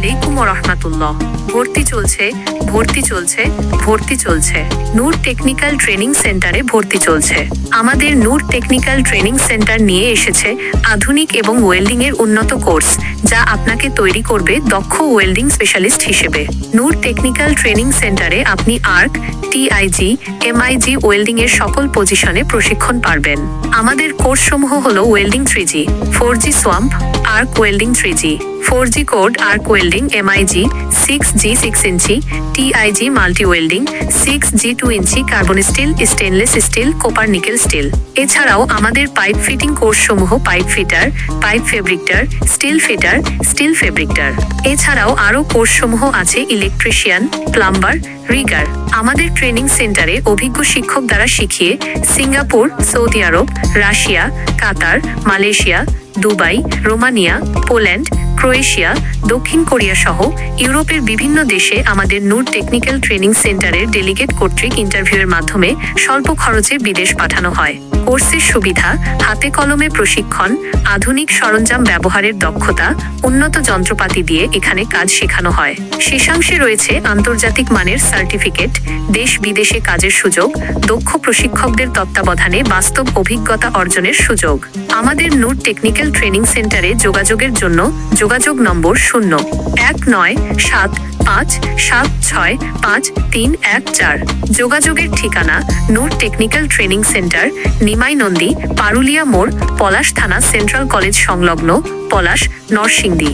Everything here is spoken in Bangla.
আলাইকুম ওয়া রাহমাতুল্লাহ। ভর্তি চলছে, ভর্তি চলছে, ভর্তি চলছে। নূর টেকনিক্যাল ট্রেনিং সেন্টারে ভর্তি চলছে। আমাদের নূর টেকনিক্যাল ট্রেনিং সেন্টার নিয়ে এসেছে আধুনিক এবং ওয়েল্ডিং এর উন্নত কোর্স, যা আপনাকে তৈরি করবে দক্ষ ওয়েল্ডিং স্পেশালিস্ট হিসেবে। নূর টেকনিক্যাল ট্রেনিং সেন্টারে আপনি আর্ক, টিআইজি, এমআইজি ওয়েল্ডিং এর সকল পজিশনে প্রশিক্ষণ পাবেন। আমাদের কোর্সসমূহ হলো ওয়েল্ডিং 3G, 4G সোয়াম্প, arc welding 3G, 4G code arc welding MIG, 6G 6 inch, TIG multi welding, 6G 2 inch carbon steel, stainless steel, copper nickel steel. এছাড়াও আমাদের পাইপ ফিটিং কোর্সসমূহ pipe fitter, pipe fabricator, steel fitter, steel fabricator. এছাড়াও আরও কোর্সসমূহ আছে ইলেকট্রিশিয়ান, প্লাম্বার, রিগার। আমাদের ট্রেনিং সেন্টারে অভিজ্ঞ শিক্ষক দ্বারা শিখিয়ে Singapore, Saudi Arab, Russia, Qatar, Malaysia, Dubai, Romania, Poland, Croatia, দক্ষিণ কোরিয়া সহ ইউরোপের বিভিন্ন দেশে আমাদের নূর টেকনিক্যাল ট্রেনিং সেন্টারের ডেলিগেট কর্তৃক ইন্টারভিউয়ের মাধ্যমে স্বল্প খরচে বিদেশ পাঠানো হয়। কোর্সের সুবিধা: হাতে কলমে প্রশিক্ষণ, আধুনিক সরঞ্জাম ব্যবহারের দক্ষতা, উন্নত যন্ত্রপাতি দিয়ে এখানে কাজ শেখানো হয়। শেষাংশে রয়েছে আন্তর্জাতিক মানের সার্টিফিকেট, দেশ বিদেশে কাজের সুযোগ, দক্ষ প্রশিক্ষকদের তত্ত্বাবধানে বাস্তব অভিজ্ঞতা অর্জনের সুযোগ। আমাদের নূর টেকনিক্যাল ট্রেনিং সেন্টারে যোগাযোগের জন্য যোগাযোগ নম্বর 0-1975765314। যোগাযোগের ঠিকানা: Noor technical training centre, Nimai Nandi, Parulia মোড়, পলাশ থানা, সেন্ট্রাল কলেজ সংলগ্ন, পলাশ, নরসিংদী।